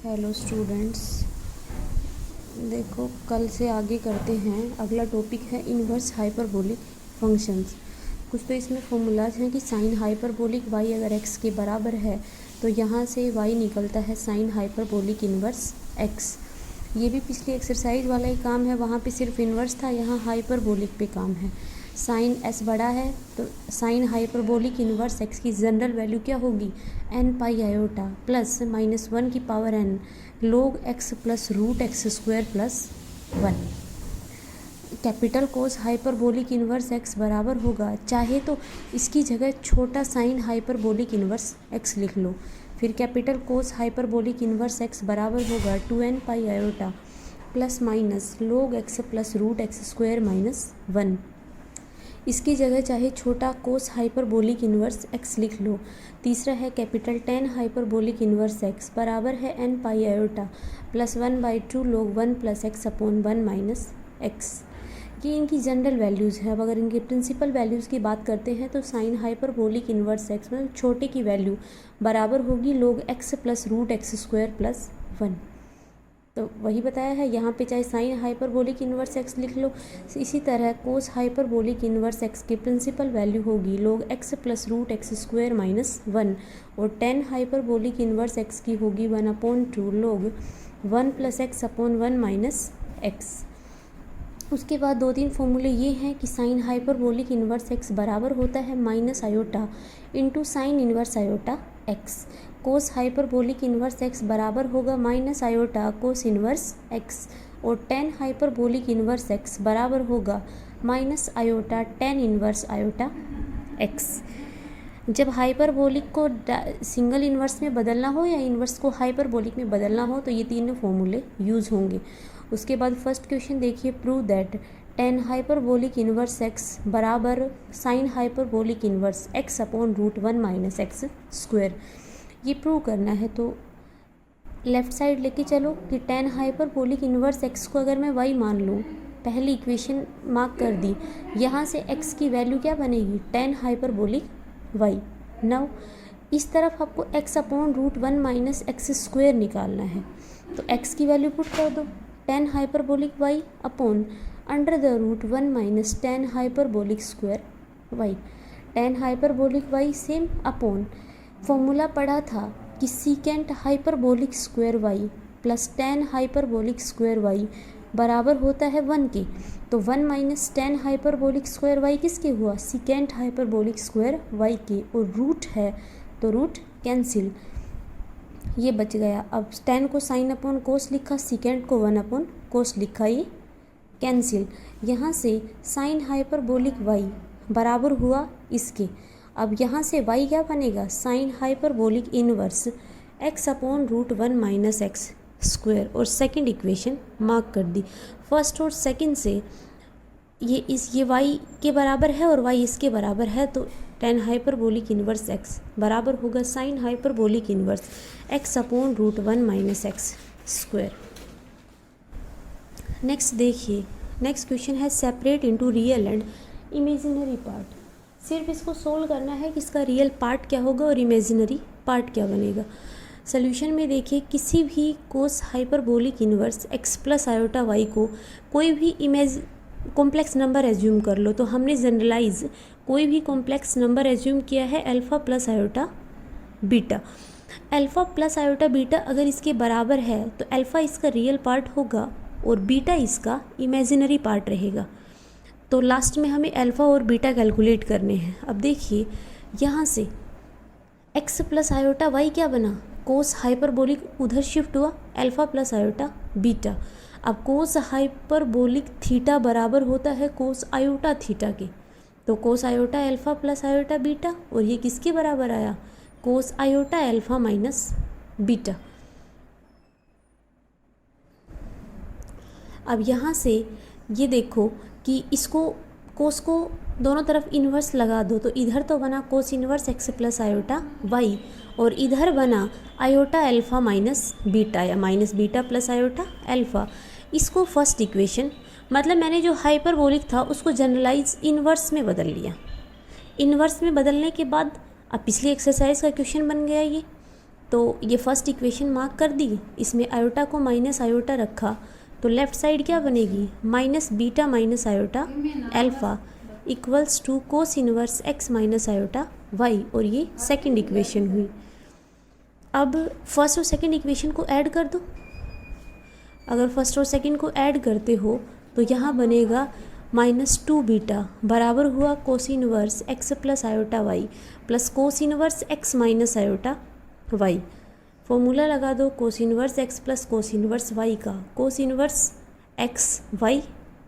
Hello students, देखो कल से आगे करते हैं। अगला टॉपिक है इन्वर्स हाइपरबोलिक फंक्शंस। कुछ तो इसमें फॉर्मूलाज हैं कि साइन हाइपरबोलिक y अगर x के बराबर है तो यहाँ से y निकलता है साइन हाइपरबोलिक इन्वर्स x। ये भी पिछली एक्सरसाइज वाला ही काम है, वहाँ पे सिर्फ इन्वर्स था, यहाँ हाइपरबोलिक पे काम है। साइन s बड़ा है तो साइन हाइपरबोलिक इन्वर्स x की जनरल वैल्यू क्या होगी, n pi iota plus minus 1 की power n log x plus root x square plus 1। Capital cos hyperbolic inverse x बराबर होगा, चाहे तो इसकी जगह छोटा साइन हाइपरबोलिक इन्वर्स x लिख लो। फिर capital cos hyperbolic inverse x बराबर होगा 2n pi iota plus minus log x plus root x square minus 1। इसकी जगह चाहे छोटा कोस हाइपरबोलिक इन्वर्स x लिख लो। तीसरा है capital ten hyperbolic inverse x बराबर है n pi iota plus 1/2 log 1 plus x upon 1 minus x। ये इनकी जनरल वैल्यूज़ है। अब अगर इनकी प्रिंसिपल वैल्यूज़ की बात करते हैं तो साइन हाइपरबोलिक इन्वर्स x मतलब छोटे की वैल्यू बराबर होगी log x plus root x square plus 1। तो वही बताया है, यहाँ पे चाहे साइन हाइपरबोलिक इन्वर्स x लिख लो। इसी तरह कोस हाइपरबोलिक इन्वर्स x की प्रिंसिपल वैल्यू होगी log x plus root x square minus 1 और टेन हाइपरबोलिक इन्वर्स x की होगी 1/2 log 1 plus x upon 1 minus x। उसके बाद दो तीन फॉर्मूले ये हैं कि साइन हाइपरबोलिक इन्वर्स x बराबर होता है minus iota into sine inverse iota x। कोस हाइपरबोलिक इन्वर्स x बराबर होगा माइनस आयोटा कोस इन्वर्स x और टेन हाइपरबोलिक इन्वर्स x बराबर होगा minus iota tan inverse iota x। जब हाइपरबोलिक को सिंगल इन्वर्स में बदलना हो या इन्वर्स को हाइपरबोलिक में बदलना हो तो ये तीनों फॉर्मूले यूज़ होंगे। उसके बाद फर्स्ट क्वेश्चन देखिए, prove that tan hyperbolic inverse x बराबर sine hyperbolic inverse x upon root 1 minus x square. ये प्रूव करना है तो लेफ़्ट साइड लेके चलो कि टेन हाइपरबोलिक इन्वर्स x को अगर मैं y मान लूँ, पहली इक्वेशन मार्क कर दी, यहाँ से x की वैल्यू क्या बनेगी टेन हाइपरबोलिक y। नाउ इस तरफ आपको x upon root 1 minus x square निकालना है तो x की वैल्यू पुट कर दो tan hyperbolic y upon under the root 1 minus tan hyperbolic square y। Tan hyperbolic y same upon formula पढ़ा था कि secant hyperbolic square y plus tan hyperbolic square y बराबर होता है 1 के। तो 1 minus tan hyperbolic square y किसके हुआ, सीकेंट हाइपरबोलिक स्क्वायर y के, और रूट है तो रूट कैंसिल, ये बच गया। अब टेन को साइन अपॉन कोस लिखा, सीकेंट को 1 अपॉन कोस लिखा, ये कैंसिल। यहाँ से साइन हाइपरबोलिक y बराबर हुआ इसके। अब यहाँ से y क्या बनेगा, sine hyperbolic inverse x upon root 1 minus x square, और सेकंड इक्वेशन मार्क कर दी। फर्स्ट और सेकंड से ये y के बराबर है और y इसके बराबर है तो टेन हाइपरबोलिक इन्वर्स x बराबर होगा sine hyperbolic inverse x upon root 1 minus x square. Next देखिए, नेक्स्ट क्वेश्चन है separate into real and imaginary part. सिर्फ इसको सोल्व करना है कि इसका रियल पार्ट क्या होगा और इमेजिनरी पार्ट क्या बनेगा। सोल्यूशन में देखिए, किसी भी cos hyperbolic inverse x plus iota y को कोई भी कॉम्प्लेक्स नंबर एज्यूम कर लो। तो हमने जनरलाइज कोई भी कॉम्प्लेक्स नंबर एज्यूम किया है alpha plus iota beta. Alpha plus iota beta अगर इसके बराबर है तो अल्फ़ा इसका रियल पार्ट होगा और बीटा इसका इमेजिनरी पार्ट रहेगा। तो लास्ट में हमें अल्फ़ा और बीटा कैलकुलेट करने हैं। अब देखिए, यहाँ से x प्लस आयोटा y क्या बना, कोस हाइपरबोलिक उधर शिफ्ट हुआ अल्फ़ा प्लस आयोटा बीटा। अब कोस हाइपरबोलिक थीटा बराबर होता है कोस आयोटा थीटा के, तो cos iota alpha plus iota beta, और ये किसके बराबर आया, cos iota alpha minus beta. अब यहाँ से ये देखो कि इसको कोस को दोनों तरफ इन्वर्स लगा दो, तो इधर तो बना cos inverse x plus iota y और इधर बना आयोटा अल्फ़ा माइनस बीटा या minus beta plus iota alpha. इसको फर्स्ट इक्वेशन, मतलब मैंने जो हाइपरबोलिक था उसको जनरलाइज इन्वर्स में बदल लिया। इन्वर्स में बदलने के बाद अब पिछली एक्सरसाइज का क्वेश्चन बन गया ये तो ये फर्स्ट इक्वेशन मार्क कर दी, इसमें आयोटा को माइनस आयोटा रखा तो लेफ्ट साइड क्या बनेगी, minus beta minus iota alpha equals to cos inverse x minus iota y, और ये सेकंड इक्वेशन हुई। अब फर्स्ट और सेकंड इक्वेशन को ऐड कर दो। अगर फर्स्ट और सेकंड को ऐड करते हो तो यहाँ बनेगा माइनस टू बीटा बराबर हुआ cos inverse x plus iota y plus cos inverse x minus iota y. Formula लगा दो cos inverse x plus cos inverse y का, cos inverse x y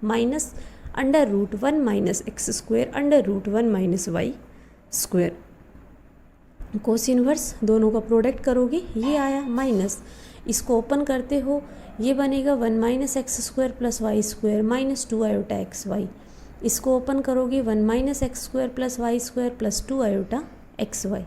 minus under root one minus x square under root one minus y square. Cos inverse दोनों का product करोगे ये आया minus, इसको open करते हो ये बनेगा one minus x square plus y square minus two iota x y. इसको ओपन करोगे one minus x square plus y square plus two iota x y.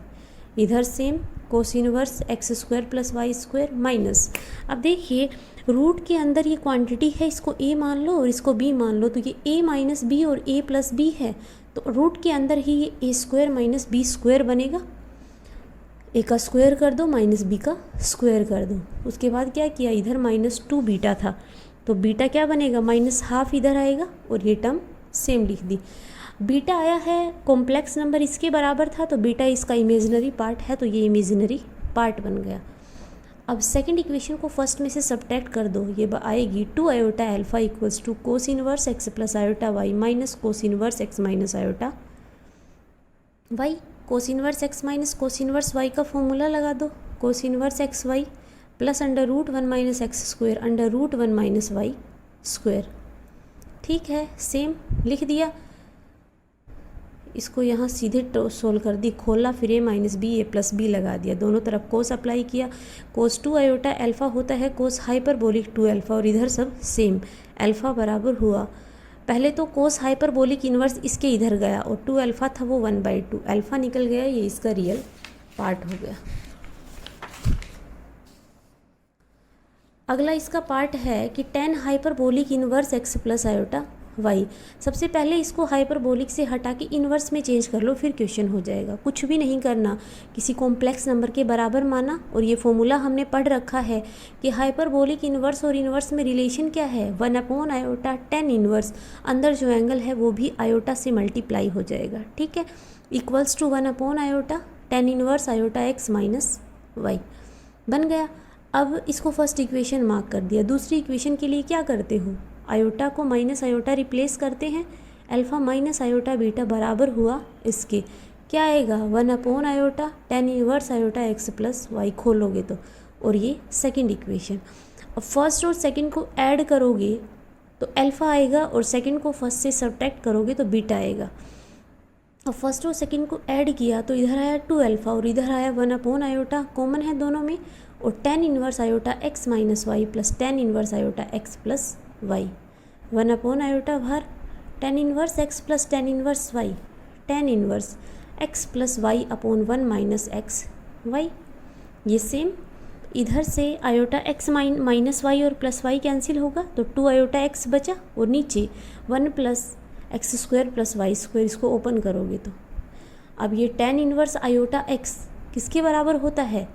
इधर same cos inverse x square plus y square minus. अब देखिए root के अंदर ये quantity है, इसको ए मान लो और इसको बी मान लो, तो ये ए माइनस बी और ए प्लस बी है, तो रूट के अंदर ही ये ए स्क्वायर माइनस बी स्क्वायर बनेगा। ए का स्क्वायर कर दो माइनस बी का स्क्वायर कर दो। उसके बाद क्या किया, इधर माइनस टू बीटा था तो बीटा क्या बनेगा, माइनस हाफ इधर आएगा और ये टर्म सेम लिख दी। बीटा आया है कॉम्प्लेक्स नंबर इसके बराबर था तो बीटा इसका इमेजिनरी पार्ट है तो ये इमेजिनरी पार्ट बन गया। अब सेकंड इक्वेशन को फर्स्ट में से सब्ट्रैक्ट कर दो, ये आएगी two iota alpha equals to cos inverse x plus iota y minus cos inverse x minus iota y. Cos inverse x minus cos inverse y का फॉर्मूला लगा दो, cos inverse x y plus under root one minus x square under root one minus y square. ठीक है, same लिख दिया। इसको यहाँ सीधे सोल्व कर दी, खोला फिर ए माइनस बी ए प्लस बी लगा दिया, दोनों तरफ कोस अप्लाई किया। कोस टू आयोटा एल्फ़ा होता है कोस हाइपरबोलिक टू एल्फ़ा और इधर सब सेम, एल्फ़ा बराबर हुआ पहले तो कोस हाइपरबोलिक इन्वर्स इसके इधर गया और टू अल्फ़ा था वो 1/2 अल्फ़ा निकल गया, ये इसका रियल पार्ट हो गया। अगला इसका पार्ट है कि tan hyperbolic inverse x plus iota y. सबसे पहले इसको हाइपरबोलिक से हटा के इन्वर्स में चेंज कर लो, फिर क्वेश्चन हो जाएगा। कुछ भी नहीं करना, किसी कॉम्प्लेक्स नंबर के बराबर माना और ये फॉर्मूला हमने पढ़ रखा है कि हाइपरबोलिक इन्वर्स और इन्वर्स में रिलेशन क्या है, 1 आयोटा टेन इन्वर्स, अंदर जो एंगल है वो भी आयोटा से मल्टीप्लाई हो जाएगा। ठीक है, equals to 1 iota tan inverse iota x minus y बन गया। अब इसको फर्स्ट इक्वेशन मार्क कर दिया। दूसरी इक्वेशन के लिए क्या करते हो, आयोटा को माइनस आयोटा रिप्लेस करते हैं, अल्फ़ा माइनस आयोटा बीटा बराबर हुआ इसके क्या आएगा 1 iota tan inverse iota x plus y खोलोगे तो, और ये सेकंड इक्वेशन। अब फर्स्ट और सेकंड को ऐड करोगे तो अल्फ़ा आएगा और सेकंड को फर्स्ट से सब्ट्रैक्ट करोगे तो बीटा आएगा। अब फर्स्ट और सेकंड को ऐड किया तो इधर आया 2 अल्फ़ा और इधर आया 1 आयोटा, कॉमन है दोनों में, और tan inverse iota x minus y plus tan inverse iota x plus y. 1 iota बाहर, tan inverse x plus tan inverse y, tan inverse x plus y upon 1 minus x y. ये same इधर से iota x minus y और plus y cancel होगा तो 2 iota x बचा और नीचे 1 plus x square plus y square, इसको ओपन करोगे तो अब ये टेन इनवर्स आयोटा एक्स किसके बराबर होता है,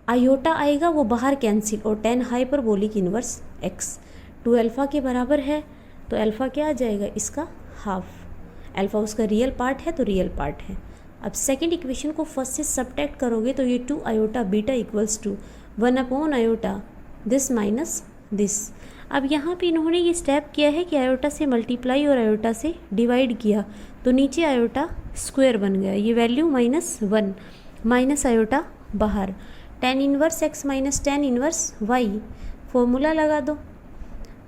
आयोटा आएगा वो बाहर कैंसिल और tan hyperbolic inverse x 2 alpha के बराबर है तो अल्फ़ा क्या आ जाएगा इसका हाफ, अल्फ़ा उसका रियल पार्ट है तो रियल पार्ट है। अब सेकंड इक्वेशन को फर्स्ट से सब्ट्रैक्ट करोगे तो ये 2 iota beta equals to 1 iota this minus this. अब यहाँ पे इन्होंने ये स्टेप किया है कि आयोटा से मल्टीप्लाई और आयोटा से डिवाइड किया तो नीचे आयोटा स्क्वायर बन गया, ये वैल्यू -1 माइनस आयोटा बाहर, tan inverse x minus tan inverse y, formula लगा दो,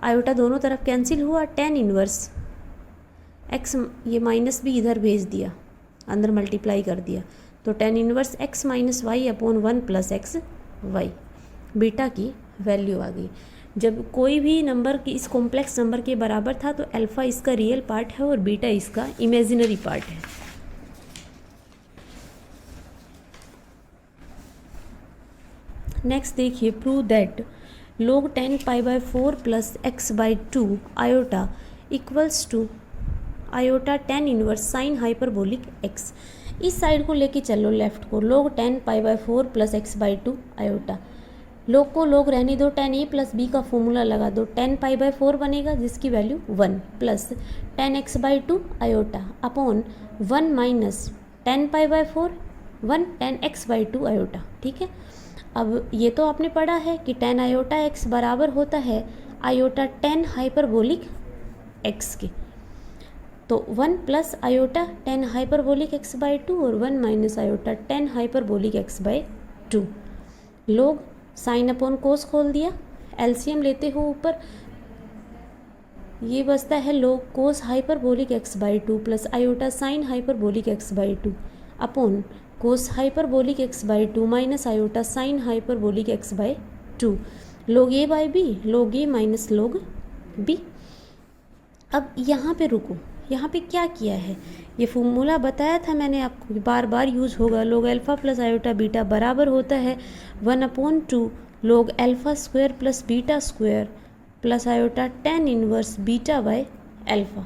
आयोटा दोनों तरफ कैंसिल हुआ, टेन इनवर्स एक्स, ये माइनस भी इधर भेज दिया, अंदर मल्टीप्लाई कर दिया तो tan inverse x minus y upon 1 plus x y, beta की वैल्यू आ गई। जब कोई भी नंबर की इस कॉम्प्लेक्स नंबर के बराबर था तो अल्फ़ा इसका रियल पार्ट है और बीटा इसका इमेजिनरी पार्ट है। नेक्स्ट देखिए, prove that log 10 π/4 plus x/2 iota equals to iota tan inverse sine hyperbolic x। इस साइड को लेके चलो लेफ्ट को, log 10 pi by 4 plus x by 2 iota. log को log रहने दो, 10a प्लस बी का फॉर्मूला लगा दो, 10 पाई बाय 4 बनेगा जिसकी value 1 plus 10 x by 2 iota upon 1 minus 10 pi by 4 1 10 x by 2 iota. ठीक है, अब ये तो आपने पढ़ा है कि 10 आयोटा एक्स बराबर होता है आयोटा 10 हाइपरबोलिक एक्स के। तो 1 plus iota 10 hyperbolic x by 2 और 1 minus iota 10 hyperbolic x by 2। लोग साइन अपॉन कोस खोल दिया, एलसीएम लेते हो ऊपर, ये बचता है log cos hyperbolic x by 2 plus iota sine hyperbolic x by 2 upon cos hyperbolic x by 2 minus iota sine hyperbolic x by 2। Log A by B, लोग ए माइनस लोग बी। अब यहाँ पे रुको, यहाँ पे क्या किया है, ये फॉर्मूला बताया था मैंने आपको, बार बार यूज़ होगा। लोग अल्फ़ा प्लस आयोटा बीटा बराबर होता है 1/2 log alpha square plus beta square plus iota 10 inverse beta by alpha.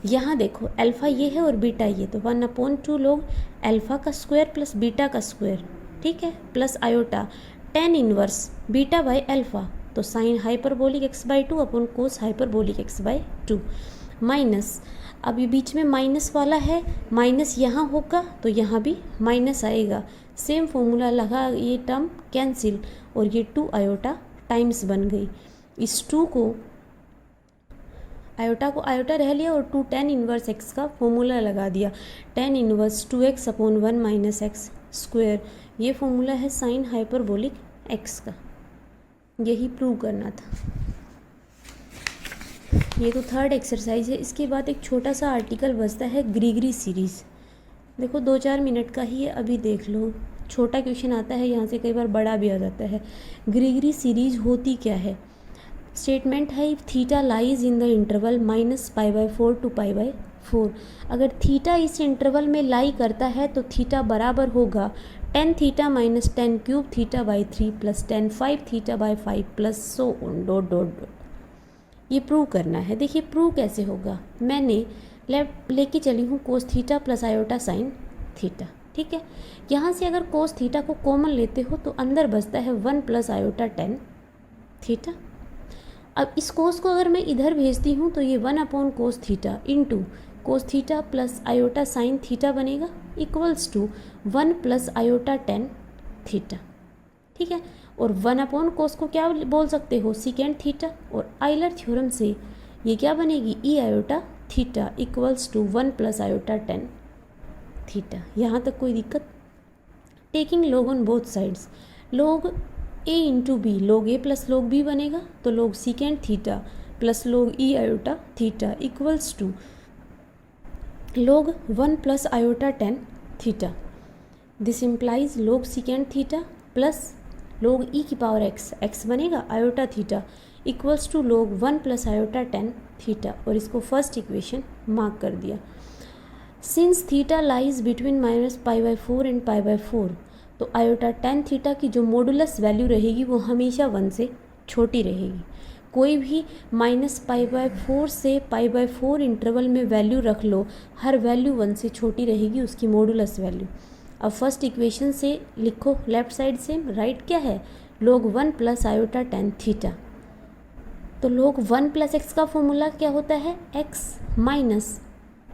यहाँ देखो अल्फ़ा ये है और बीटा ये, तो 1/2 लोग अल्फ़ा का स्क्वायर प्लस बीटा का स्क्वायर, ठीक है, plus iota 10 inverse beta by alpha, तो sine hyperbolic x by 2 upon cos hyperbolic x by 2 minus, अब ये बीच में माइनस वाला है, माइनस यहाँ होगा तो यहाँ भी माइनस आएगा, सेम फॉर्मूला लगा, ये टर्म कैंसिल और ये 2 आयोटा टाइम्स बन गई। इस 2 को आयोटा को आयोटा रह लिया और 2 10 इनवर्स एक्स का फॉर्मूला लगा दिया, 10 inverse 2x upon 1 minus x square, ये फॉर्मूला है साइन हाइपरबोलिक एक्स का। यही प्रूव करना था। ये तो थर्ड एक्सरसाइज है। इसके बाद एक छोटा सा आर्टिकल बचता है ग्रीगरी सीरीज़। देखो 2-4 मिनट का ही है, अभी देख लो, छोटा क्वेश्चन आता है यहाँ से, कई बार बड़ा भी आ जाता है। ग्रीगरी सीरीज होती क्या है, स्टेटमेंट है theta lies in the interval -π/4 to π/4। अगर थीटा इस इंटरवल में लाई करता है तो थीटा बराबर होगा tan theta minus tan cube theta by 3 plus tan 5 theta by 5 plus so on dot dot dot. ये प्रूव करना है। देखिए प्रूव कैसे होगा, मैंने लेके चली हूँ कोस theta plus iota sine theta, ठीक है। यहाँ से अगर कोस थीटा को कॉमन लेते हो तो अंदर बचता है 1 प्लस आयोटा tan थीटा। अब इस कोस को अगर मैं इधर भेजती हूँ तो ये 1 upon cos theta into cos theta plus iota sine theta बनेगा equals to 1 plus iota tan theta, ठीक है। और 1 अपॉन कोस को क्या बोल सकते हो, सीकेंड थीटा, और आइलर थ्योरम से ये क्या बनेगी, e iota theta equals to 1 plus iota tan theta. यहाँ तक कोई दिक्कत। Taking log on both sides, log a into b, log a plus log b बनेगा, तो log secant theta plus log e iota theta equals to log 1 plus iota tan theta. This implies log secant theta plus log e की power x, x बनेगा iota theta equals to log 1 plus iota tan theta, और इसको first equation mark कर दिया। Since theta lies between -π/4 and π/4, तो iota tan theta की जो modulus value रहेगी वो हमेशा 1 से छोटी रहेगी। कोई भी -π/4 से π/4 इंटरवल में वैल्यू रख लो, हर वैल्यू 1 से छोटी रहेगी उसकी मॉडुलस वैल्यू। अब फर्स्ट इक्वेशन से लिखो लेफ्ट साइड से, राइट क्या है, log 1 plus iota tan theta. तो log 1 प्लस एक्स का फॉर्मूला क्या होता है, x माइनस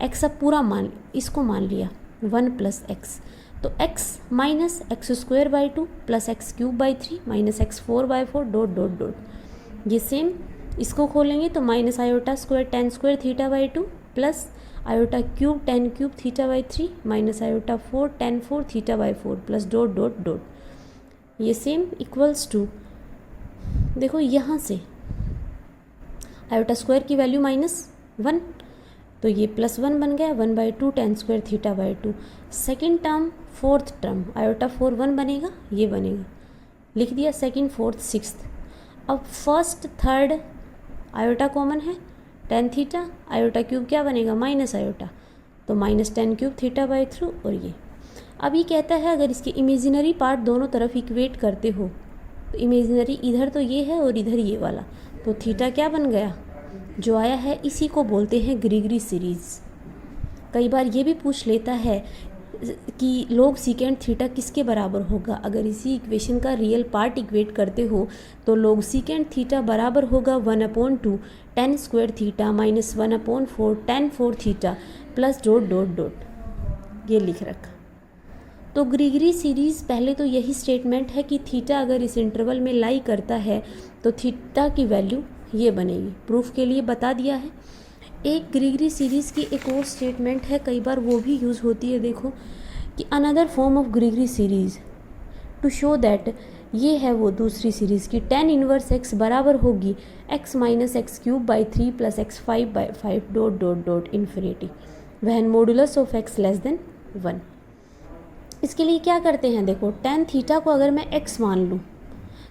एक्स, अब पूरा मान इसको मान लिया 1 प्लस एक्स, तो x minus x square by 2 plus x cube by 3 minus x 4 by 4 dot dot dot. ये सेम इसको खोलेंगे तो minus iota square tan square theta by 2 plus iota cube tan cube theta by 3 minus iota 4 tan 4 theta by 4 plus dot dot dot. ये same equals to, देखो यहाँ से iota square की value -1, तो ये +1 बन गया, 1/2 tan square theta by 2। Second term fourth term iota 4 1 बनेगा, ये बनेगा, लिख दिया सेकेंड फोर्थ सिक्स्थ। अब फर्स्ट थर्ड आयोटा कॉमन है, tan थीटा, आयोटा क्यूब क्या बनेगा माइनस आयोटा, तो minus tan cube theta by 3, और ये अब ये कहता है अगर इसके इमेजिनरी पार्ट दोनों तरफ इक्वेट करते हो, तो इमेजिनरी इधर तो ये है और इधर ये वाला, तो थीटा क्या बन गया, जो आया है, इसी को बोलते हैं ग्रीगरी सीरीज़। कई बार ये भी पूछ लेता है कि log secant थीटा किसके बराबर होगा। अगर इसी इक्वेशन का रियल पार्ट इक्वेट करते हो तो log secant थीटा बराबर होगा 1/2 tan square theta minus 1/4 tan 4 theta plus dot dot dot, ये लिख रखा। तो ग्रीगरी सीरीज़ पहले तो यही स्टेटमेंट है कि थीटा अगर इस इंटरवल में लाई करता है तो थीटा की वैल्यू ये बनेगी। प्रूफ के लिए बता दिया है। एक ग्रीगरी सीरीज़ की एक और स्टेटमेंट है, कई बार वो भी यूज़ होती है, देखो कि another form of Gregory series to show that, ये है वो दूसरी सीरीज़ की tan इनवर्स x बराबर होगी x minus x cube by 3 plus x 5/5 dot dot dot infinity when modulus of x less than 1। इसके लिए क्या करते हैं, देखो tan थीटा को अगर मैं x मान लूँ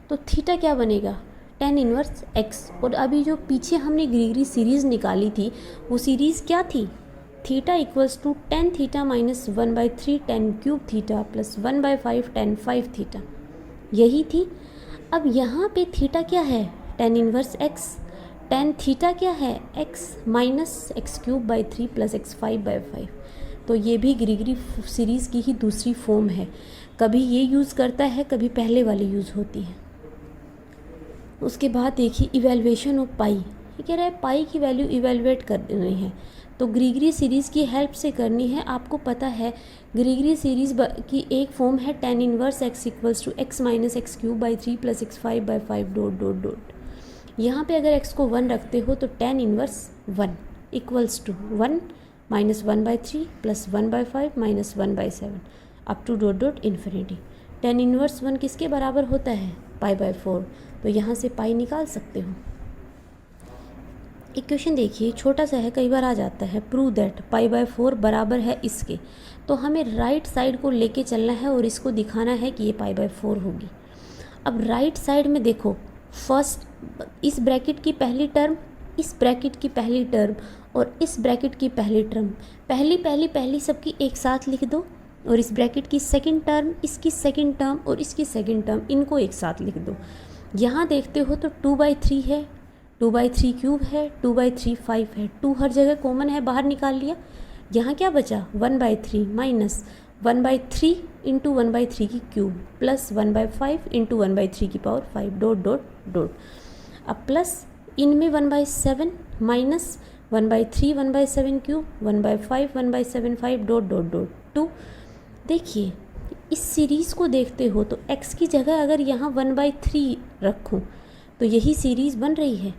तो थीटा क्या बनेगा tan इनवर्स x। और अभी जो पीछे हमने ग्रीगरी सीरीज़ निकाली थी वो सीरीज़ क्या थी, theta equals to tan theta minus 1/3 tan cube theta plus 1/5 tan 5 theta, यही थी। अब यहाँ पे थीटा क्या है tan inverse x, tan theta क्या है x minus x cube by 3 plus x 5/5। तो ये भी ग्रीगरी सीरीज़ की ही दूसरी फॉर्म है। कभी ये यूज़ करता है, कभी पहले वाली यूज़ होती है। उसके बाद देखिए इवेल्युएशन ऑफ पाई, ये कह रहा है पाई की वैल्यू इवेलुएट करनी है तो ग्रीगरी सीरीज़ की हेल्प से करनी है। आपको पता है ग्रीगरी सीरीज़ की एक फॉर्म है tan inverse x equals to x minus x cube by 3 plus x 5/5 dot dot dot. यहाँ पे अगर x को 1 रखते हो तो tan inverse 1 equals to 1 minus 1/3 plus 1/5 minus 1/7 up to dot dot infinity. tan inverse 1 किसके बराबर होता है π/4, तो यहाँ से पाई निकाल सकते हो। इक्वेशन देखिए छोटा सा है, कई बार आ जाता है। प्रूव दैट π/4 बराबर है इसके, तो हमें राइट साइड को लेके चलना है और इसको दिखाना है कि ये π/4 होगी। अब राइट साइड में देखो, फर्स्ट इस ब्रैकेट की पहली टर्म, इस ब्रैकेट की पहली टर्म और इस ब्रैकेट की पहली टर्म, पहली सबकी एक साथ लिख दो। और इस ब्रैकेट की सेकंड टर्म, इसकी सेकंड टर्म और इसकी सेकंड टर्म, इनको एक साथ लिख दो। यहाँ देखते हो तो 2/3 है, 2/3 क्यूब है, 2/3 5 है, 2 हर जगह कॉमन है, बाहर निकाल लिया। यहाँ क्या बचा 1/3 माइनस 1/3 इंटू 1/3 की क्यूब प्लस 1/5 इंटू 1/3 की पावर 5 डॉट डॉट डॉट। अब प्लस इनमें 1/7 minus 1/3 1/7 cube 1/5 1/7 5 dot dot dot 2। देखिए इस सीरीज़ को देखते हो तो x की जगह अगर यहाँ 1/3 रखूँ तो यही सीरीज़ बन रही है।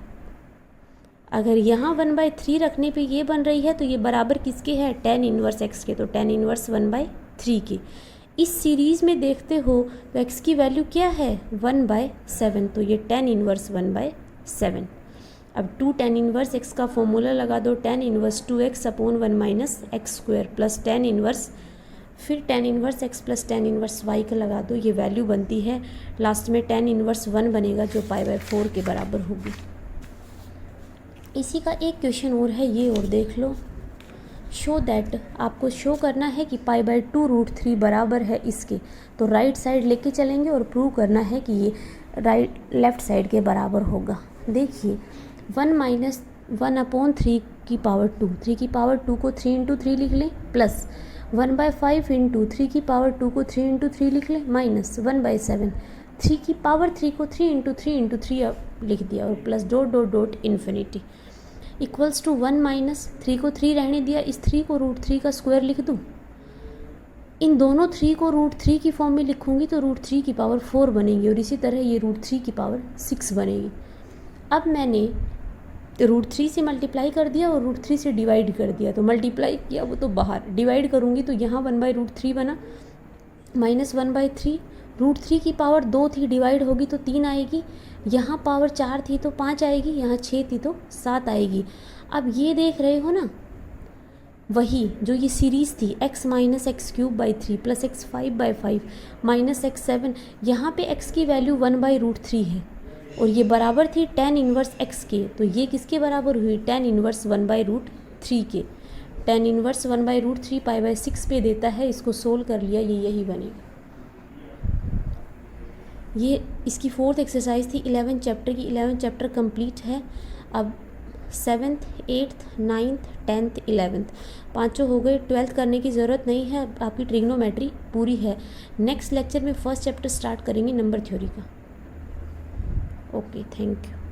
अगर यहाँ 1/3 rखने पे ये बन रही है तो ये बराबर किसके है tan इनवर्स x के, तो tan इनवर्स 1/3 के। इस सीरीज़ में देखते हो तो x की वैल्यू क्या है 1/7, तो ये tan इनवर्स 1/7। अब 2 tan इनवर्स x का फॉर्मूला लगा दो, tan inverse 2x upon 1 minus x square plus tan inverse, फिर tan inverse x plus tan inverse y का लगा दो, ये वैल्यू बनती है लास्ट में tan इनवर्स 1 बनेगा जो π/4 के बराबर होगी। इसी का एक क्वेश्चन और है, ये और देख लो। शो दैट, आपको शो करना है कि π/2 √3 बराबर है इसके, तो राइट साइड लेके चलेंगे और प्रूव करना है कि ये लेफ्ट साइड के बराबर होगा। देखिए 1 माइनस 1/3 की पावर 2, 3 की पावर 2 को 3 इंटू 3 लिख लें, प्लस 1/5 इंटू 3 की पावर 2 को 3 इंटू 3 लिख लें, माइनस 1/7 3 की पावर 3 को 3 इंटू 3 इंटू 3 लिख दिया और plus dot dot dot infinity equals to 1 minus 3 को 3 रहने दिया, इस 3 को √3 का स्क्वायर लिख दूँ। इन दोनों 3 को √3 की फॉर्म में लिखूँगी तो √3 की पावर 4 बनेगी और इसी तरह ये √3 की पावर 6 बनेगी। अब मैंने √3 से मल्टीप्लाई कर दिया और √3 से डिवाइड कर दिया, तो मल्टीप्लाई किया वो तो बाहर, डिवाइड करूँगी तो यहाँ 1/√3 बना माइनस 1/3, √3 की पावर 2 थी, डिवाइड होगी तो 3 आएगी, यहाँ पावर 4 थी तो 5 आएगी, यहाँ 6 थी तो 7 आएगी। अब ये देख रहे हो ना, वही जो ये सीरीज़ थी x minus x cube by 3 plus x 5/5 minus x 7, यहाँ पे x की वैल्यू 1/√3 है और ये बराबर थी tan इनवर्स x के, तो ये किसके बराबर हुई tan इनवर्स 1/√3 के। tan इनवर्स 1/√3 π/6 पे देता है, इसको सोल्व कर लिया, ये यही बनेगा। ये इसकी 4th एक्सरसाइज थी 11 चैप्टर की, 11 चैप्टर कंप्लीट है। अब 7th 8th 9th 10th 11th, पाँचों हो गए। 12th करने की ज़रूरत नहीं है, आपकी ट्रिग्नोमेट्री पूरी है। नेक्स्ट लेक्चर में फर्स्ट चैप्टर स्टार्ट करेंगे नंबर थ्योरी का। Okay, thank you.